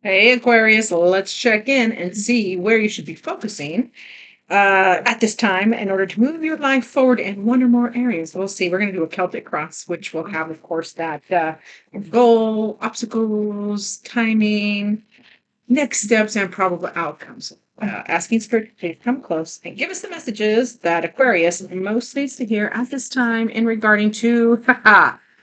Hey, Aquarius, let's check in and see where you should be focusing at this time in order to move your life forward in one or more areas. We'll see. We're going to do a Celtic cross, which will have, of course, that goal, obstacles, timing, next steps, and probable outcomes. Asking Spirit to come close and give us the messages that Aquarius most needs to hear at this time in regarding to,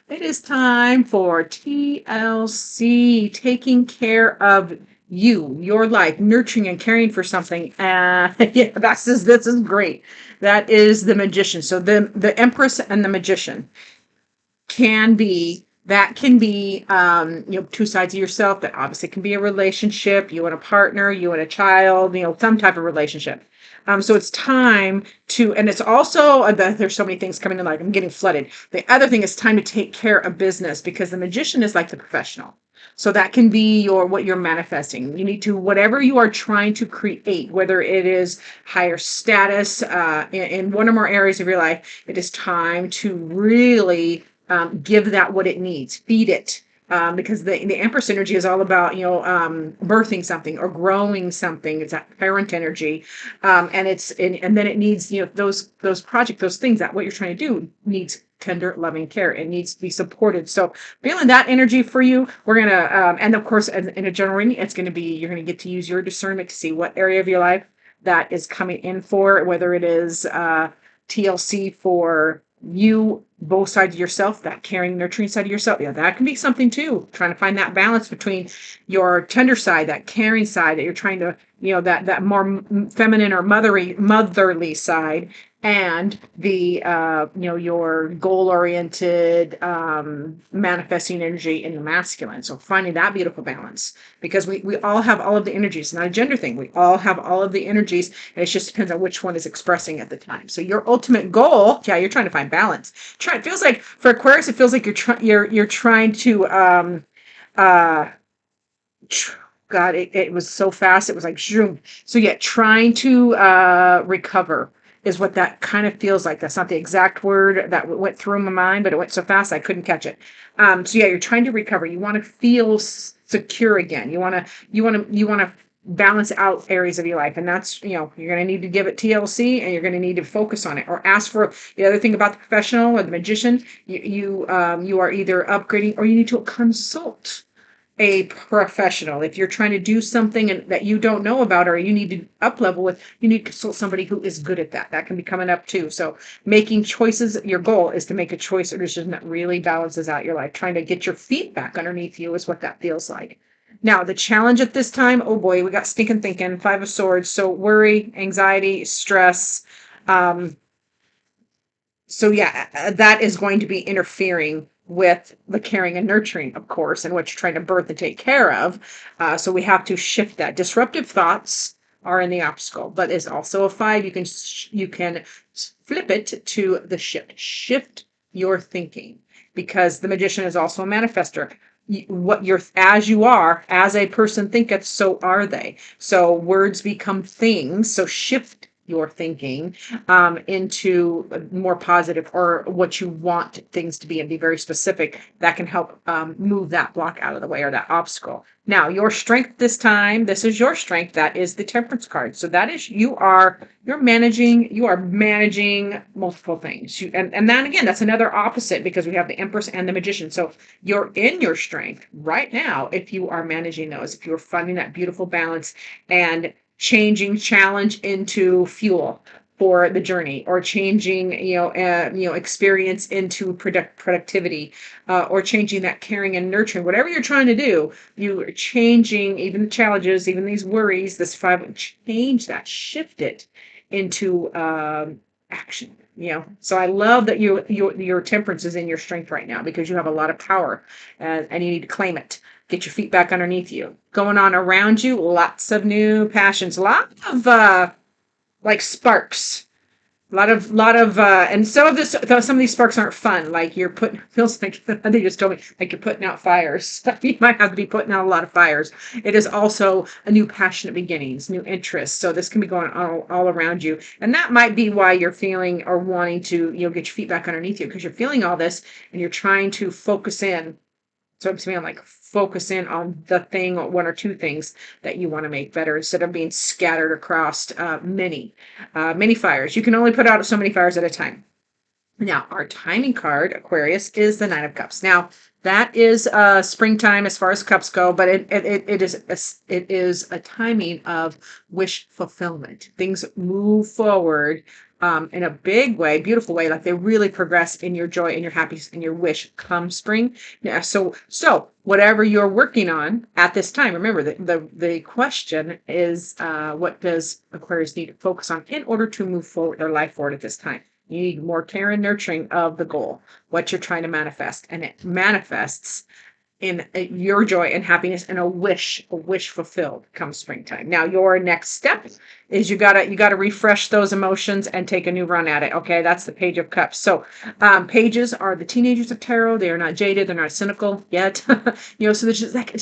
it is time for TLC, taking care of you, your life, nurturing and caring for something. Yeah, this is great. That is the Magician. So the Empress and the Magician can be two sides of yourself. That obviously can be a relationship, you and a partner, you and a child, some type of relationship. So it's time to, and it's also there's so many things coming in, like I'm getting flooded. The other thing is time to take care of business, because the Magician is like the professional. So that can be what you're manifesting. You need to, whatever you are trying to create, whether it is higher status in one or more areas of your life, it is time to really give that what it needs, feed it. Because the Empress energy is all about, birthing something or growing something. It's that parent energy. And then it needs, those projects, those things, that what you're trying to do needs tender, loving care. It needs to be supported. So feeling that energy for you, we're going to, and of course, in a general reading, it's going to be, you're going to get to use your discernment to see what area of your life that is coming in for, whether it is TLC for you, both sides of yourself, that caring, nurturing side of yourself. Yeah, that can be something too. Trying to find that balance between your tender side, that caring side that you're trying to, that more feminine or motherly side, and the your goal-oriented manifesting energy in the masculine. So finding that beautiful balance, because we all have all of the energies. It's not a gender thing. We all have all of the energies, and it just depends on which one is expressing at the time. So your ultimate goal, yeah, you're trying to find balance. It feels like for Aquarius, it feels like you're trying to uh God, it was so fast. It was like zoom. So yeah, trying to recover is what that kind of feels like. That's not the exact word that went through my mind, but it went so fast I couldn't catch it. So yeah, you're trying to recover. You want to feel secure again. You want to balance out areas of your life, and that's, you're going to need to give it TLC, and you're going to need to focus on it, or ask for. The other thing about the professional or the Magician, you are either upgrading, or you need to consult a professional. If you're trying to do something that you don't know about, or you need to up level with, you need to consult somebody who is good at that. That can be coming up too. So making choices, your goal is to make a choice or decision that really balances out your life. Trying to get your feet back underneath you is what that feels like. Now, the challenge at this time, oh boy, we got stinking thinking, Five of Swords. So worry, anxiety, stress. Um, so yeah, that is going to be interfering with the caring and nurturing, of course, and what you're trying to birth and take care of. So we have to shift that. Disruptive thoughts are in the obstacle, but it's also a 5. You can flip it to the shift your thinking, because the Magician is also a manifester. What you're, as you are, as a person thinketh, so are they. So words become things. So shift your thinking into more positive, or what you want things to be, and be very specific. That can help move that block out of the way, or that obstacle. Now, your strength this time, this is your strength. That is the Temperance card. So that is, you are managing multiple things. And then again, that's another opposite, because we have the Empress and the Magician. So you're in your strength right now if you are managing those, if you're finding that beautiful balance and changing challenge into fuel for the journey, or changing experience into productivity, or changing that caring and nurturing. Whatever you're trying to do, you are changing even the challenges, even these worries. This 5, change that, shift it into action. So I love that your Temperance is in your strength right now, because you have a lot of power, and you need to claim it. Get your feet back underneath you. Going on around you, lots of new passions, a lot of like sparks. And some of these sparks aren't fun. Like you're putting, feels like, they just told me, like you're putting out fires. You might have to be putting out a lot of fires. It is also a new passionate beginnings, new interests. So this can be going on all around you. And that might be why you're feeling or wanting to, get your feet back underneath you, because you're feeling all this and you're trying to focus in So I'm saying like focus in on the thing or one or two things that you want to make better instead of being scattered across many fires. You can only put out so many fires at a time. Now, our timing card, Aquarius, is the Nine of Cups. Now, that is springtime as far as cups go, but it is a timing of wish fulfillment. Things move forward in a big way, beautiful way, like they really progress in your joy and your happiness and your wish come spring. Yeah, so whatever you're working on at this time, remember the question is what does Aquarius need to focus on in order to move forward their life forward at this time? You need more care and nurturing of the goal, what you're trying to manifest. And it manifests in your joy and happiness and a wish fulfilled come springtime. Now, your next step is you gotta refresh those emotions and take a new run at it. Okay, that's the Page of Cups. So pages are the teenagers of tarot. They are not jaded, they're not cynical yet. So it's just like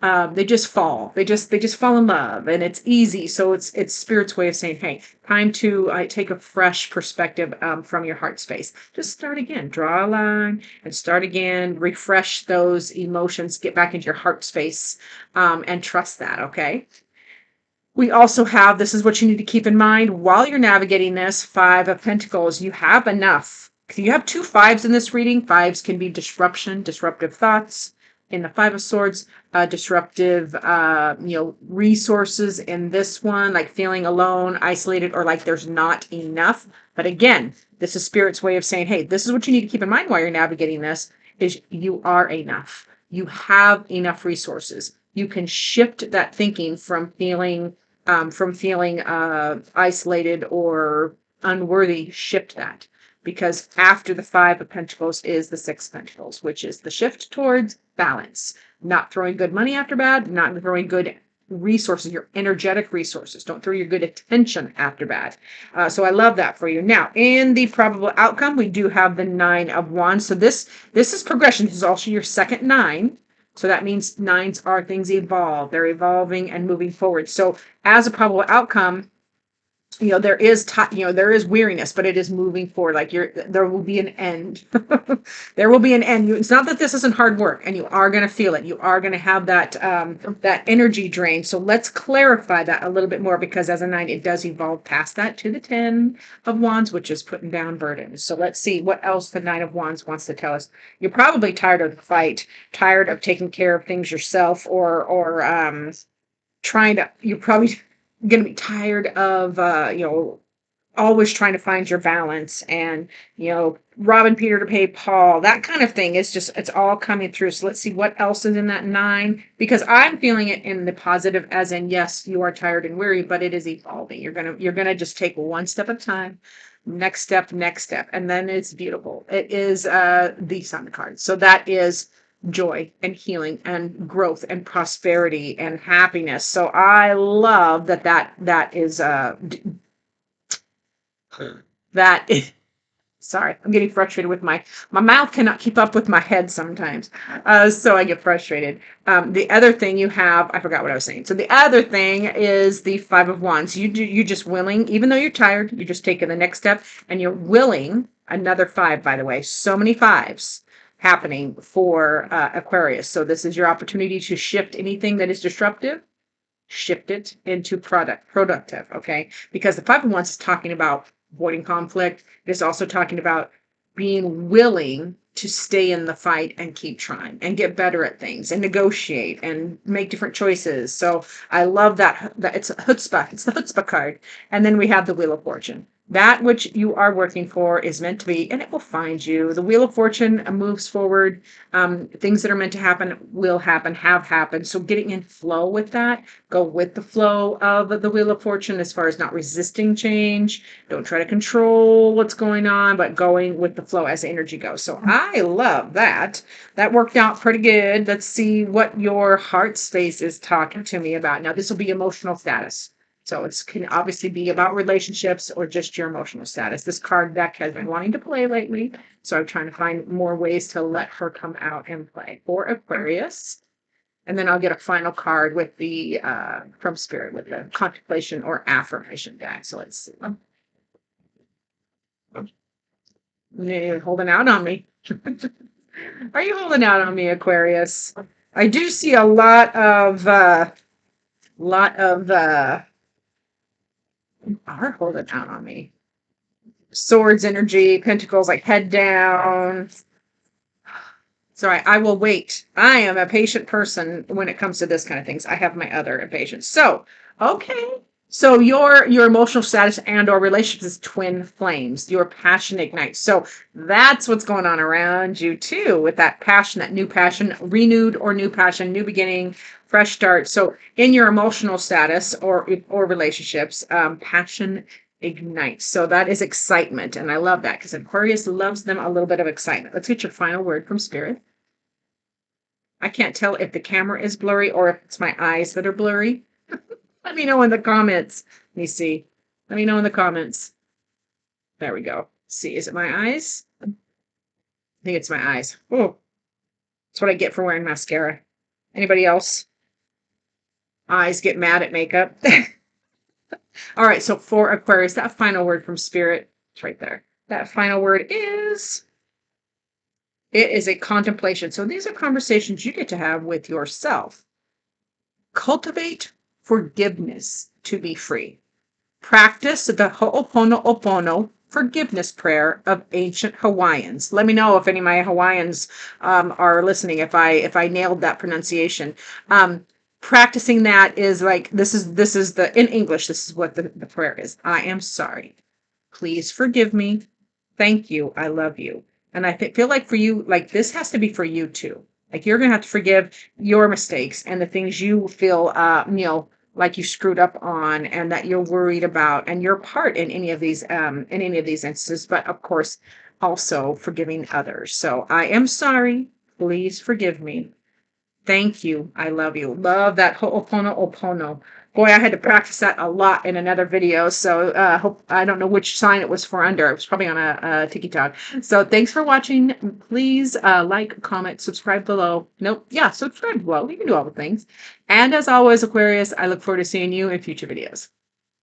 they just fall. They just fall in love, and it's easy. So it's Spirit's way of saying, hey, time to take a fresh perspective from your heart space. Just start again, draw a line and start again, refresh those emotions, get back into your heart space, and trust that. Okay. We also have, this is what you need to keep in mind while you're navigating this, Five of Pentacles. You have enough. You have two fives in this reading. Fives can be disruption, disruptive thoughts. In the Five of Swords, disruptive, resources in this one, like feeling alone, isolated, or like there's not enough. But again, this is Spirit's way of saying, hey, this is what you need to keep in mind while you're navigating this, is you are enough. You have enough resources. You can shift that thinking from feeling isolated or unworthy, shift that. Because after the Five of Pentacles is the Six of Pentacles, which is the shift towards balance. Not throwing good money after bad, not throwing good resources, your energetic resources. Don't throw your good attention after bad. So I love that for you. Now, in the probable outcome, we do have the Nine of Wands. So this is progression. This is also your second nine. So that means nines are things evolve. They're evolving and moving forward. So as a probable outcome, there is weariness, but it is moving forward. Like there will be an end. There will be an end. It's not that this isn't hard work, and you are going to feel it. You are going to have that energy drain. So let's clarify that a little bit more, because as a nine, it does evolve past that to the 10 of Wands, which is putting down burdens. So let's see what else the Nine of Wands wants to tell us. You're probably tired of the fight, tired of taking care of things yourself, or you're probably going to be tired of always trying to find your balance, and robbing Peter to pay Paul, that kind of thing. It's all coming through. So let's see what else is in that nine, because I'm feeling it in the positive, as in, yes, you are tired and weary, but it is evolving. You're gonna just take one step at a time, next step, and then it's beautiful. It is the Sun card. So that is joy and healing and growth and prosperity and happiness. So I love that is that is, sorry, I'm getting frustrated with my mouth cannot keep up with my head sometimes. So I get frustrated. The other thing you have, I forgot what I was saying. So the other thing is the Five of Wands. You're just willing, even though you're tired, you're just taking the next step, and you're willing. Another five, by the way, so many fives happening for Aquarius. So this is your opportunity to shift anything that is disruptive, shift it into productive, okay? Because the Five of Wands is talking about avoiding conflict. It is also talking about being willing to stay in the fight and keep trying and get better at things and negotiate and make different choices. So I love that it's a chutzpah. It's the chutzpah card. And then we have the Wheel of Fortune. That which you are working for is meant to be, and it will find you. The Wheel of Fortune moves forward. Things that are meant to happen will happen, have happened. So getting in flow with that, go with the flow of the Wheel of Fortune as far as not resisting change. Don't try to control what's going on, but going with the flow as energy goes. So I love that. That worked out pretty good. Let's see what your heart space is talking to me about. Now, this will be emotional status. So it can obviously be about relationships or just your emotional status. This card deck has been wanting to play lately, so I'm trying to find more ways to let her come out and play for Aquarius. And then I'll get a final card with the from Spirit with the contemplation or affirmation deck. So let's see. You're holding out on me. Are you holding out on me, Aquarius? I do see a lot of are holding out on me. Swords energy, pentacles like head down. Sorry, I will wait. I am a patient person when it comes to this kind of things. I have my other impatience. So, okay. So your emotional status and or relationships is twin flames. Your passion ignites. So that's what's going on around you too, with that passion, that new passion, renewed or new passion, new beginning, fresh start. So in your emotional status or relationships, passion ignites. So that is excitement, and I love that because Aquarius loves them a little bit of excitement. Let's get your final word from Spirit. I can't tell if the camera is blurry or if it's my eyes that are blurry. Let me know in the comments. Let me see. Let me know in the comments. There we go. See, is it my eyes? I think it's my eyes. Oh, that's what I get for wearing mascara. Anybody else? Eyes get mad at makeup. All right, so for Aquarius, that final word from Spirit, it's right there. That final word is, it is a contemplation. So these are conversations you get to have with yourself. Cultivate forgiveness to be free. Practice the Ho'oponopono forgiveness prayer of ancient Hawaiians. Let me know if any of my Hawaiians are listening, if I nailed that pronunciation. Practicing that is like, this is the, in English, this is what the prayer is. I am sorry. Please forgive me. Thank you. I love you. And I feel like for you, like this has to be for you too. Like you're going to have to forgive your mistakes and the things you feel, like you screwed up on and that you're worried about and your part in any of these instances, but of course also forgiving others. So I am sorry. Please forgive me. Thank you. I love you. Love that Ho'oponopono. Boy, I had to practice that a lot in another video. So hope I don't know which sign it was for under. It was probably on a TikTok. So thanks for watching. Please like, comment, subscribe below. Nope. Yeah, subscribe below. You can do all the things. And as always, Aquarius, I look forward to seeing you in future videos.